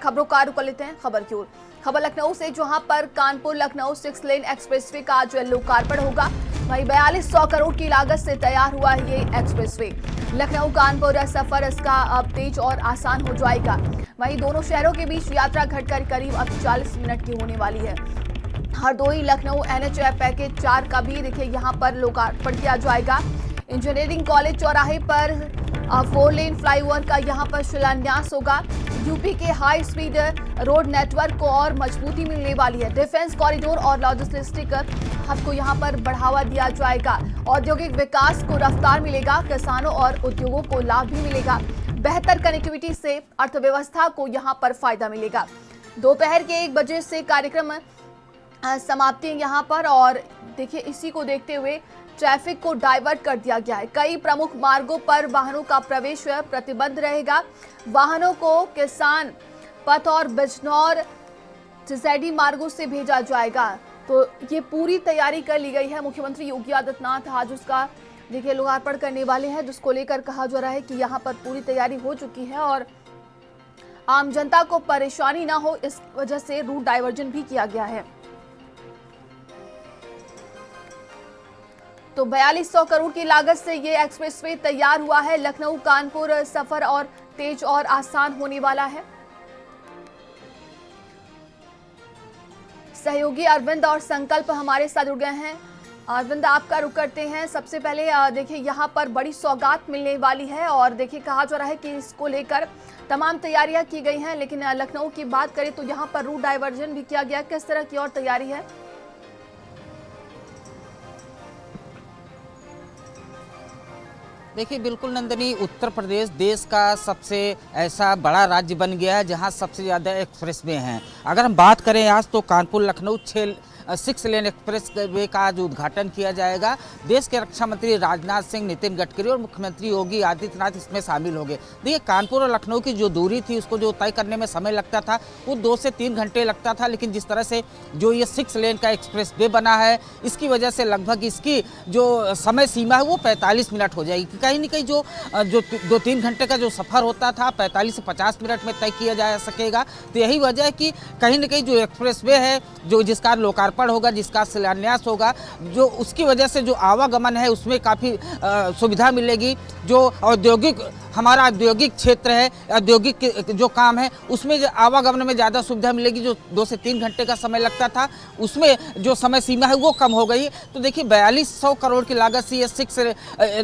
खबरों का रुख कर लेते हैं खबर की ओर। खबर लखनऊ से, जहां पर कानपुर लखनऊ 6 लेन एक्सप्रेसवे का आज लोकार्पण होगा। वहीं 4200 करोड़ की लागत से तैयार हुआ है ये एक्सप्रेसवे। लखनऊ कानपुर सफर इसका अब तेज और आसान हो जाएगा। वहीं दोनों शहरों के बीच यात्रा घटकर करीब अब 40 मिनट की होने वाली है। हरदोई लखनऊ NH पैकेज 4 का भी देखिए यहाँ पर लोकार्पण किया जाएगा। इंजीनियरिंग कॉलेज चौराहे पर 4 लेन फ्लाईओवर का यहाँ पर शिलान्यास होगा। यूपी के हाई स्पीड रोड नेटवर्क को और मजबूती मिलने वाली है। डिफेंस कॉरिडोर और लॉजिस्टिक हब को यहाँ पर बढ़ावा दिया जाएगा। औद्योगिक विकास को रफ्तार मिलेगा, किसानों और उद्योगों को लाभ भी मिलेगा। बेहतर कनेक्टिविटी से अर्थव्यवस्था को यहाँ पर फायदा मिलेगा। दोपहर के 1 बजे से कार्यक्रम समाप्ति यहाँ पर, और देखिए इसी को देखते हुए ट्रैफिक को डाइवर्ट कर दिया गया है। कई प्रमुख मार्गों पर वाहनों का प्रवेश प्रतिबंध रहेगा। वाहनों को किसान पथ और बिजनौर चिसैडी मार्गों से भेजा जाएगा। तो ये पूरी तैयारी कर ली गई है। मुख्यमंत्री योगी आदित्यनाथ आज उसका देखिए लोकार्पण करने वाले हैं, जिसको लेकर कहा जा रहा है कि यहाँ पर पूरी तैयारी हो चुकी है और आम जनता को परेशानी ना हो, इस वजह से रूट डाइवर्जन भी किया गया है। तो 4200 करोड़ की लागत से ये एक्सप्रेसवे तैयार हुआ है। लखनऊ कानपुर सफर और तेज और आसान होने वाला है। सहयोगी अरविंद और संकल्प हमारे साथ जुड़ गए हैं। अरविंद, आपका रुख करते हैं। सबसे पहले देखिए यहाँ पर बड़ी सौगात मिलने वाली है और देखिए कहा जा रहा है कि इसको लेकर तमाम तैयारियां की गई हैं, लेकिन लखनऊ की बात करें तो यहाँ पर रूट डाइवर्जन भी किया गया। किस तरह की और तैयारी है? देखिए बिल्कुल नंदनी, उत्तर प्रदेश देश का सबसे ऐसा बड़ा राज्य बन गया है जहां सबसे ज़्यादा एक्सप्रेसवे हैं। अगर हम बात करें आज तो कानपुर लखनऊ 6 लेन एक्सप्रेस वे का आज उद्घाटन किया जाएगा। देश के रक्षा मंत्री राजनाथ सिंह, नितिन गडकरी और मुख्यमंत्री योगी आदित्यनाथ इसमें शामिल होंगे। देखिए कानपुर और लखनऊ की जो दूरी थी उसको जो तय करने में समय लगता था वो 2 से 3 घंटे लगता था, लेकिन जिस तरह से जो ये 6 लेन का एक्सप्रेस वे बना है इसकी वजह से लगभग इसकी जो समय सीमा है वो 45 मिनट हो जाएगी। कहीं ना कहीं जो 2-3 घंटे का जो सफ़र होता था 45 से 50 मिनट में तय किया जा सकेगा। तो यही वजह है कि कहीं ना कहीं जो एक्सप्रेस वे है जो जिसका लोकार्पण होगा, जिसका शिलान्यास होगा, जो उसकी वजह से जो आवागमन है उसमें काफ़ी सुविधा मिलेगी। जो हमारा औद्योगिक क्षेत्र है, औद्योगिक जो काम है उसमें जो आवागमन में ज़्यादा सुविधा मिलेगी। जो 2 से 3 घंटे का समय लगता था उसमें जो समय सीमा है वो कम हो गई। तो देखिए 4200 करोड़ की लागत से ये 6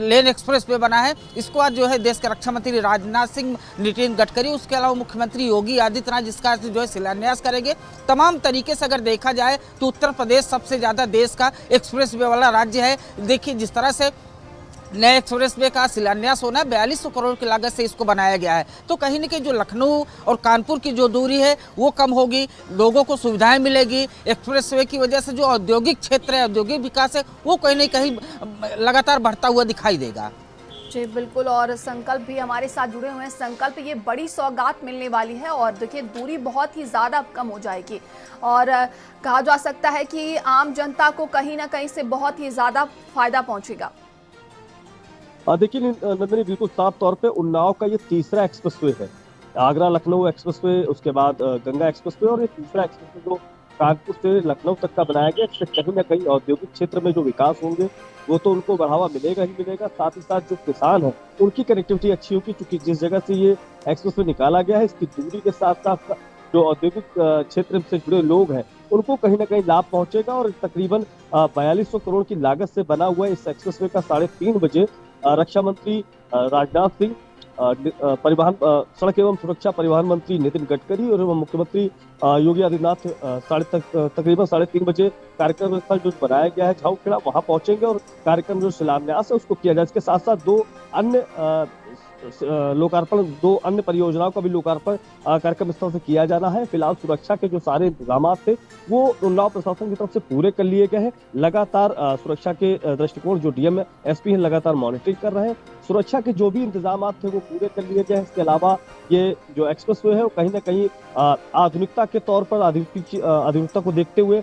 लेन एक्सप्रेस वे बना है। इसको आज जो है देश के रक्षा मंत्री राजनाथ सिंह, नितिन गडकरी, उसके अलावा मुख्यमंत्री योगी आदित्यनाथ जिसका जो है शिलान्यास करेंगे। तमाम तरीके से अगर देखा जाए तो उत्तर प्रदेश सबसे ज़्यादा देश का एक्सप्रेस वे वाला राज्य है। देखिए जिस तरह से नए एक्सप्रेस वे का शिलान्यास होना है, 4200 करोड़ की लागत से इसको बनाया गया है। तो कहीं ना कहीं जो लखनऊ और कानपुर की जो दूरी है वो कम होगी, लोगों को सुविधाएं मिलेगी। एक्सप्रेस वे की वजह से जो औद्योगिक क्षेत्र है, औद्योगिक विकास है वो कहीं ना कहीं लगातार बढ़ता हुआ दिखाई देगा। जी बिल्कुल, और संकल्प भी हमारे साथ जुड़े हुए हैं। संकल्प, ये बड़ी सौगात मिलने वाली है और देखिए दूरी बहुत ही ज़्यादा कम हो जाएगी और कहा जा सकता है कि आम जनता को कहीं ना कहीं से बहुत ही ज़्यादा फायदा पहुंचेगा। देखिए नंदनी, बिल्कुल साफ तौर पे उन्नाव का ये तीसरा एक्सप्रेसवे है। आगरा लखनऊ एक्सप्रेसवे, उसके बाद गंगा एक्सप्रेसवे और ये तीसरा एक्सप्रेसवे जो कानपुर से लखनऊ तक का बनाया गया। इससे कहीं ना कहीं औद्योगिक क्षेत्र में जो विकास होंगे वो तो उनको बढ़ावा मिलेगा ही मिलेगा, साथ ही साथ जो किसान है उनकी कनेक्टिविटी अच्छी होगी, क्योंकि जिस जगह से ये एक्सप्रेसवे निकाला गया है इसकी दूरी के साथ साथ जो औद्योगिक क्षेत्र से जुड़े लोग हैं उनको कहीं ना कहीं लाभ पहुंचेगा। और तकरीबन 4200 करोड़ की लागत से बना हुआ इस एक्सप्रेसवे का 3:30 बजे रक्षा मंत्री राजनाथ सिंह, परिवहन सड़क एवं सुरक्षा परिवहन मंत्री नितिन गडकरी और मुख्यमंत्री योगी आदित्यनाथ तकरीबन 3:30 बजे कार्यक्रम स्थल जो बनाया गया है झाऊखेड़ा वहां पहुंचेंगे और कार्यक्रम जो शिलान्यास है उसको किया जाए। इसके साथ साथ 2 अन्य परियोजनाओं का भी लोकार्पण कार्यक्रम स्थल से किया जाना है। फिलहाल सुरक्षा के जो सारे इंतजाम थे वो उन्नाव प्रशासन की तरफ से पूरे कर लिए गए हैं। लगातार सुरक्षा के दृष्टिकोण जो डीएम एसपी हैं लगातार मॉनिटरिंग कर रहे हैं। सुरक्षा के जो भी इंतजाम थे वो पूरे कर लिए गए हैं। इसके अलावा ये जो एक्सप्रेसवे है वो कहीं ना कहीं आधुनिकता के तौर पर आधुनिकता को देखते हुए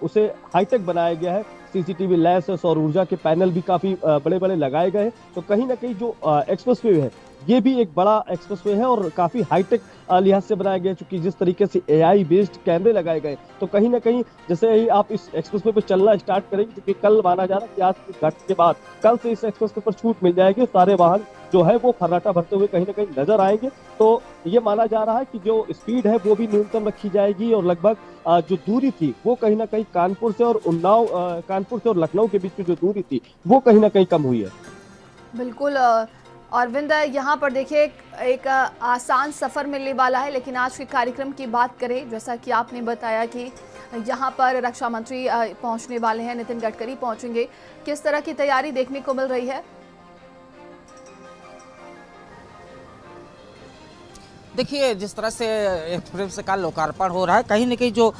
उसे हाईटेक बनाया गया है। सीसीटीवी लैस, सौर ऊर्जा के पैनल भी काफी बड़े बड़े लगाए गए हैं। तो कहीं ना कहीं जो एक्सप्रेसवे है ये भी एक बड़ा एक्सप्रेसवे है और काफी हाईटेक लिहाज से बनाया गया, क्योंकि जिस तरीके से एआई बेस्ड कैमरे लगाए गए, तो कहीं ना कहीं जैसे ही आप इस एक्सप्रेसवे पे चलना स्टार्ट करेंगे, क्योंकि कल माना जा रहा है कि आज की घटना के बाद कल से इस एक्सप्रेसवे पर छूट मिल जाएगी, सारे वाहन जो है वो फर्राटा भरते हुए कहीं ना कहीं नजर आएंगे। तो ये माना जा रहा है कि जो स्पीड है वो भी न्यूनतम रखी जाएगी और लगभग जो दूरी थी वो कहीं ना कहीं कानपुर से और कानपुर से और लखनऊ के बीच में जो दूरी थी वो कहीं ना कहीं कम हुई है। बिल्कुल अरविंद, यहाँ पर देखिए एक आसान सफ़र मिलने वाला है, लेकिन आज के कार्यक्रम की बात करें, जैसा कि आपने बताया कि यहाँ पर रक्षा मंत्री पहुँचने वाले हैं, नितिन गडकरी पहुँचेंगे, किस तरह की तैयारी देखने को मिल रही है? देखिए, जिस तरह से एक्सप्रेस का लोकार्पण हो रहा है, कहीं न कहीं जो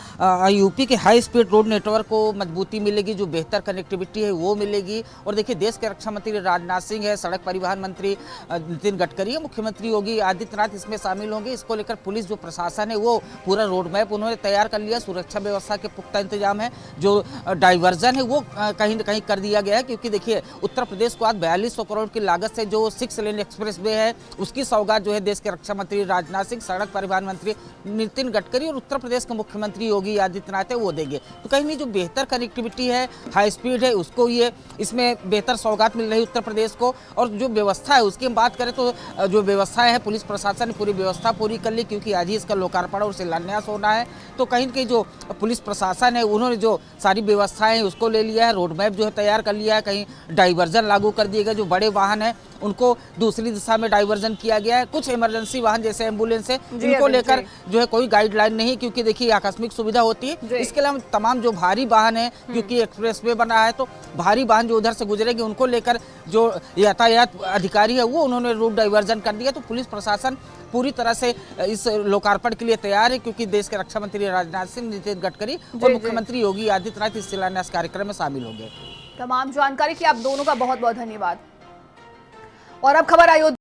यूपी के हाई स्पीड रोड नेटवर्क को मजबूती मिलेगी, जो बेहतर कनेक्टिविटी है वो मिलेगी। और देखिए, देश के रक्षा मंत्री राजनाथ सिंह है, सड़क परिवहन मंत्री नितिन गडकरी है, मुख्यमंत्री योगी आदित्यनाथ इसमें शामिल होंगे। इसको लेकर पुलिस जो प्रशासन है वो पूरा रोड मैप उन्होंने तैयार कर लिया। सुरक्षा व्यवस्था के पुख्ता इंतजाम है, जो डाइवर्जन है वो कहीं न कहीं कर दिया गया है, क्योंकि देखिए उत्तर प्रदेश को आज 4200 करोड़ की लागत से जो 6 लेन एक्सप्रेस वे है उसकी सौगात जो है देश के रक्षा मंत्री राजनाथ सिंह, सड़क परिवहन मंत्री नितिन गडकरी और उत्तर प्रदेश के मुख्यमंत्री योगी आदित्यनाथ है वो देंगे। तो कहीं नहीं, जो बेहतर कनेक्टिविटी है, हाई स्पीड है, उसको ये इसमें बेहतर सौगात मिल रही है उत्तर प्रदेश को। और जो व्यवस्था है उसकी हम बात करें तो जो व्यवस्था है, पुलिस प्रशासन ने पूरी व्यवस्था पूरी कर ली, क्योंकि आज ही इसका लोकार्पण और शिलान्यास होना है। तो कहीं न कहीं जो पुलिस प्रशासन है उन्होंने जो सारी व्यवस्थाएं हैं उसको ले लिया है, रोड मैप जो है तैयार कर लिया है। कहीं डाइवर्जन लागू कर दिए गए, जो बड़े वाहन है उनको दूसरी दिशा में डाइवर्जन किया गया है। कुछ इमरजेंसी वाहन जैसे एम्बुलेंस है इनको लेकर जो है कोई गाइडलाइन नहीं, क्योंकि देखिए आकस्मिक सुविधा होती है। इसके अलावा तमाम जो भारी वाहन है, क्योंकि एक्सप्रेसवे बना है तो भारी वाहन जो उधर से गुजरेंगे उनको लेकर जो यातायात अधिकारी है वो उन्होंने रूट डाइवर्जन कर दिया। तो पुलिस प्रशासन पूरी तरह से इस लोकार्पण के लिए तैयार है, क्योंकि देश के रक्षा मंत्री राजनाथ सिंह, नितिन गडकरी और मुख्यमंत्री योगी आदित्यनाथ इस शिलान्यास कार्यक्रम में शामिल होंगे। तमाम जानकारी के लिए आप दोनों का बहुत बहुत धन्यवाद। और अब खबर अयोध्या